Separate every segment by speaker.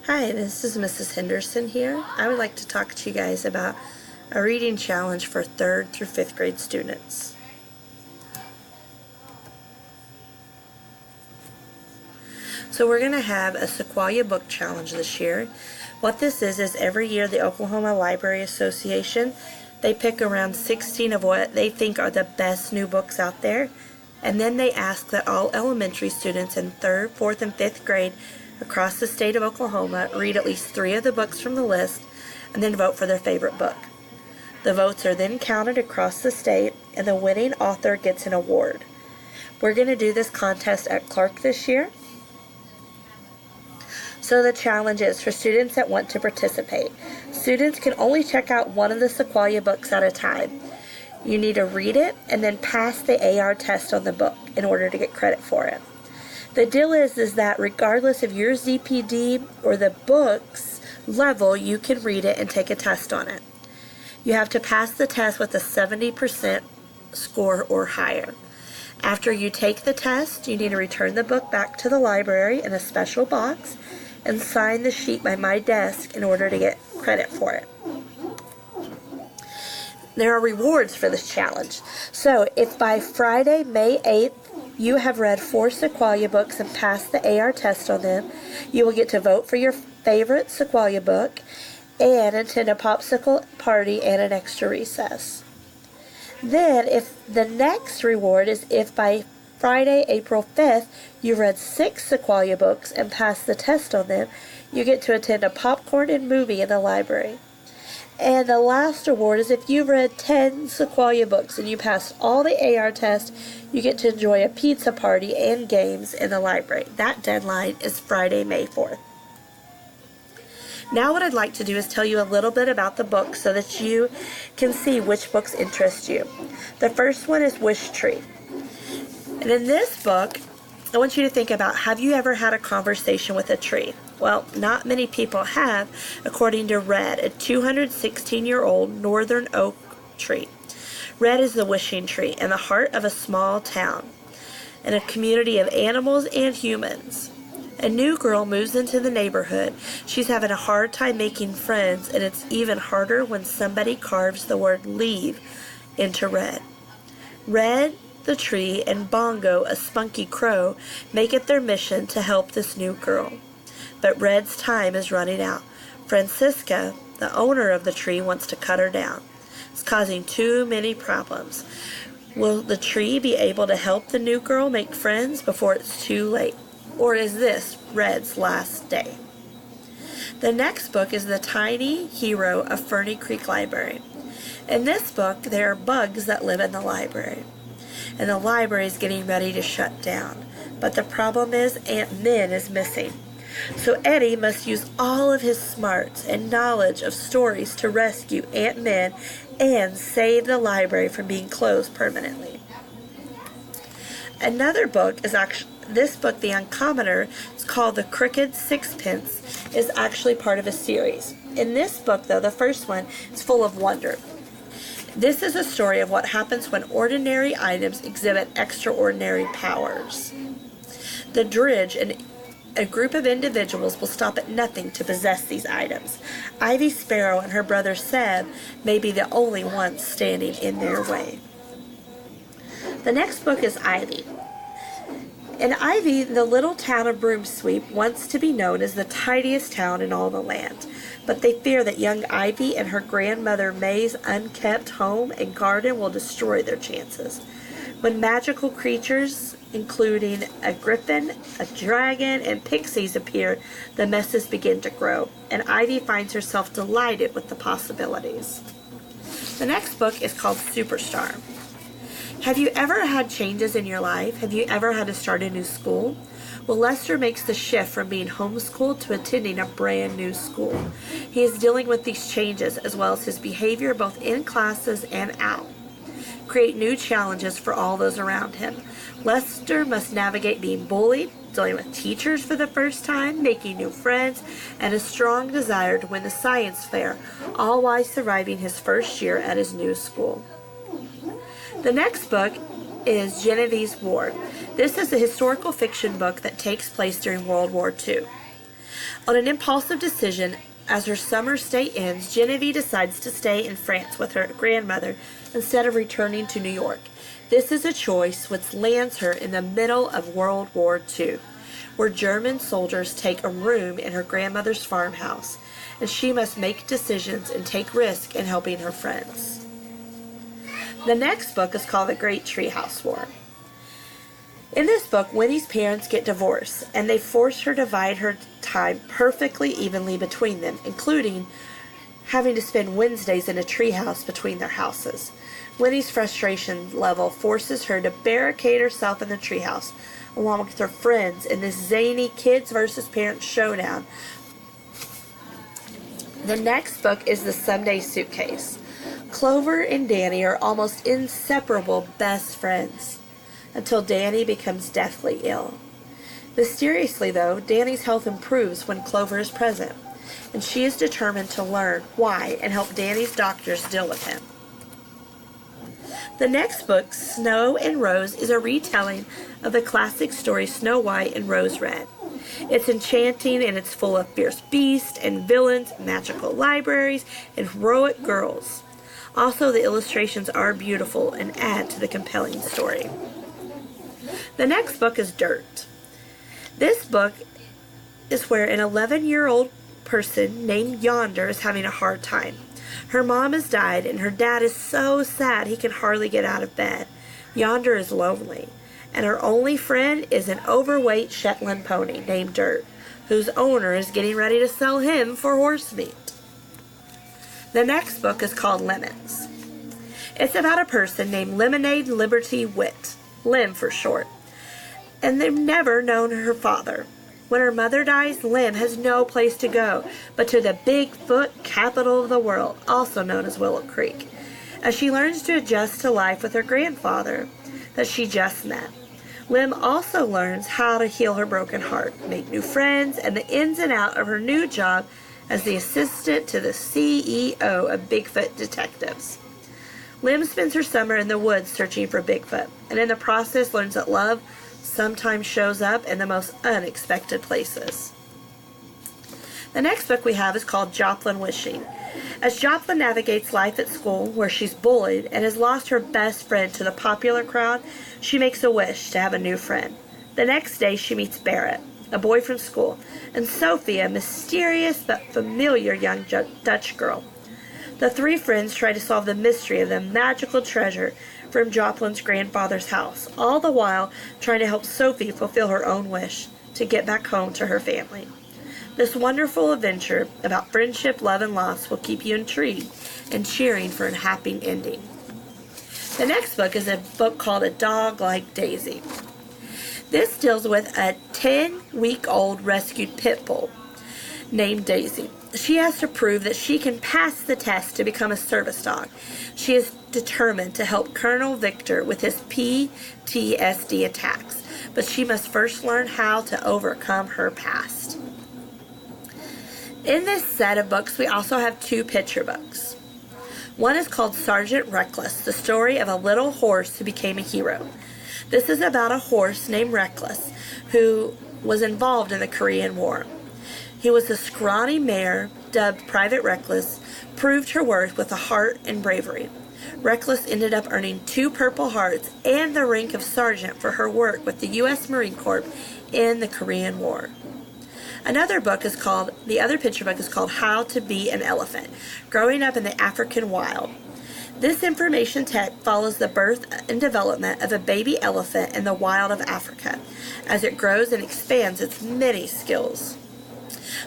Speaker 1: Hi, this is Mrs. Henderson here. I would like to talk to you guys about a reading challenge for 3rd through 5th grade students. So we're going to have a Sequoia Book Challenge this year. What this is every year the Oklahoma Library Association, they pick around 16 of what they think are the best new books out there, and then they ask that all elementary students in 3rd, 4th, and 5th grade across the state of Oklahoma read at least 3 of the books from the list and then vote for their favorite book. The votes are then counted across the state and the winning author gets an award. We're going to do this contest at Clark this year. So the challenge is for students that want to participate. Students can only check out one of the Sequoia books at a time. You need to read it and then pass the AR test on the book in order to get credit for it. The deal is that regardless of your ZPD or the book's level, you can read it and take a test on it. You have to pass the test with a 70% score or higher. After you take the test, you need to return the book back to the library in a special box and sign the sheet by my desk in order to get credit for it. There are rewards for this challenge. So if by Friday, May 8th, you have read 4 Sequoia books and passed the AR test on them, you will get to vote for your favorite Sequoia book and attend a popsicle party and an extra recess. Then, if the next reward is if by Friday, April 5th, you read 6 Sequoia books and passed the test on them, you get to attend a popcorn and movie in the library. And the last award is if you've read 10 Sequoia books and you passed all the AR tests, you get to enjoy a pizza party and games in the library. That deadline is Friday, May 4th. Now what I'd like to do is tell you a little bit about the books so that you can see which books interest you. The first one is Wish Tree. And in this book, I want you to think about, have you ever had a conversation with a tree? Well, not many people have, according to Red, a 216-year-old northern oak tree. Red is the wishing tree in the heart of a small town and a community of animals and humans. A new girl moves into the neighborhood. She's having a hard time making friends, and it's even harder when somebody carves the word leave into Red. Red, the tree, and Bongo, a spunky crow, make it their mission to help this new girl. But Red's time is running out. Francisca, the owner of the tree, wants to cut her down. It's causing too many problems. Will the tree be able to help the new girl make friends before it's too late? Or is this Red's last day? The next book is The Tiny Hero of Ferny Creek Library. In this book, there are bugs that live in the library. And the library is getting ready to shut down. But the problem is Aunt Min is missing. So Eddie must use all of his smarts and knowledge of stories to rescue Aunt Min and save the library from being closed permanently. Another book is this book, The Uncommoner, is called The Crooked Sixpence, is actually part of a series. In this book, though, the first one is full of wonder. This is a story of what happens when ordinary items exhibit extraordinary powers. The Dridge and a group of individuals will stop at nothing to possess these items. Ivy Sparrow and her brother Seb may be the only ones standing in their way. The next book is Ivy. In Ivy, the little town of Broomsweep wants to be known as the tidiest town in all the land, but they fear that young Ivy and her grandmother May's unkept home and garden will destroy their chances. When magical creatures, including a griffin, a dragon, and pixies appear, the messes begin to grow, and Ivy finds herself delighted with the possibilities. The next book is called Superstar. Have you ever had changes in your life? Have you ever had to start a new school? Well, Lester makes the shift from being homeschooled to attending a brand new school. He is dealing with these changes as well as his behavior both in classes and out. Create new challenges for all those around him. Lester must navigate being bullied, dealing with teachers for the first time, making new friends, and a strong desire to win the science fair, all while surviving his first year at his new school. The next book is Genevieve's War. This is a historical fiction book that takes place during World War II. On an impulsive decision, as her summer stay ends, Genevieve decides to stay in France with her grandmother instead of returning to New York. This is a choice which lands her in the middle of World War II, where German soldiers take a room in her grandmother's farmhouse, and she must make decisions and take risks in helping her friends. The next book is called The Great Treehouse War. In this book, Winnie's parents get divorced, and they force her to divide her time perfectly evenly between them, including having to spend Wednesdays in a treehouse between their houses. Winnie's frustration level forces her to barricade herself in the treehouse, along with her friends, in this zany kids versus parents showdown. The next book is The Someday Suitcase. Clover and Danny are almost inseparable best friends, until Danny becomes deathly ill. Mysteriously, though, Danny's health improves when Clover is present, and she is determined to learn why and help Danny's doctors deal with him. The next book, Snow and Rose, is a retelling of the classic story Snow White and Rose Red. It's enchanting, and it's full of fierce beasts and villains, magical libraries, and heroic girls. Also, the illustrations are beautiful and add to the compelling story. The next book is Dirt. This book is where an 11-year-old person named Yonder is having a hard time. Her mom has died, and her dad is so sad he can hardly get out of bed. Yonder is lonely, and her only friend is an overweight Shetland pony named Dirt, whose owner is getting ready to sell him for horse meat. The next book is called Lemons. It's about a person named Lemonade Liberty Wit, Lem for short, and they've never known her father. When her mother dies, Lem has no place to go but to the Bigfoot capital of the world, also known as Willow Creek, as she learns to adjust to life with her grandfather that she just met. Lem also learns how to heal her broken heart, make new friends, and the ins and outs of her new job as the assistant to the CEO of Bigfoot Detectives. Lem spends her summer in the woods searching for Bigfoot, and in the process learns that love sometimes shows up in the most unexpected places. The next book we have is called Joplin Wishing. As Joplin navigates life at school, where she's bullied and has lost her best friend to the popular crowd, she makes a wish to have a new friend. The next day she meets Barrett, a boy from school, and Sophie, a mysterious but familiar young Dutch girl. The three friends try to solve the mystery of the magical treasure from Joplin's grandfather's house, all the while trying to help Sophie fulfill her own wish to get back home to her family. This wonderful adventure about friendship, love, and loss will keep you intrigued and cheering for a happy ending. The next book is a book called A Dog Like Daisy. This deals with a 10-week-old rescued pit bull named Daisy. She has to prove that she can pass the test to become a service dog. She is determined to help Colonel Victor with his PTSD attacks, but she must first learn how to overcome her past. In this set of books, we also have two picture books. One is called Sergeant Reckless, the story of a little horse who became a hero. This is about a horse named Reckless who was involved in the Korean War. He was a scrawny mare, dubbed Private Reckless, proved her worth with a heart and bravery. Reckless ended up earning 2 Purple Hearts and the rank of sergeant for her work with the U.S. Marine Corps in the Korean War. The other picture book is called How to Be an Elephant, Growing Up in the African Wild. This information text follows the birth and development of a baby elephant in the wild of Africa, as it grows and expands its many skills.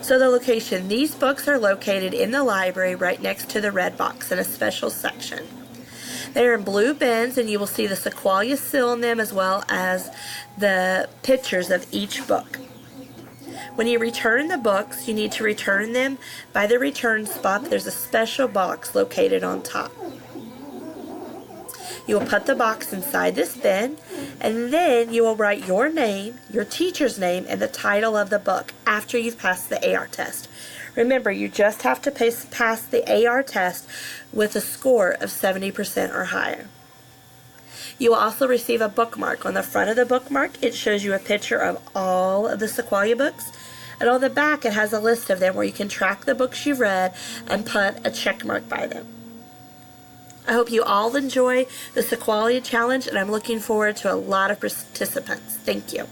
Speaker 1: So the location, these books are located in the library right next to the red box in a special section. They are in blue bins, and you will see the Sequoia seal in them as well as the pictures of each book. When you return the books, you need to return them by the return spot. There's a special box located on top. You will put the box inside this bin, and then you will write your name, your teacher's name, and the title of the book after you've passed the AR test. Remember, you just have to pass the AR test with a score of 70% or higher. You will also receive a bookmark. On the front of the bookmark, it shows you a picture of all of the Sequoia books, And on the back it has a list of them where you can track the books you've read and put a check mark by them. I hope you all enjoy the Sequoia Challenge, and I'm looking forward to a lot of participants. Thank you.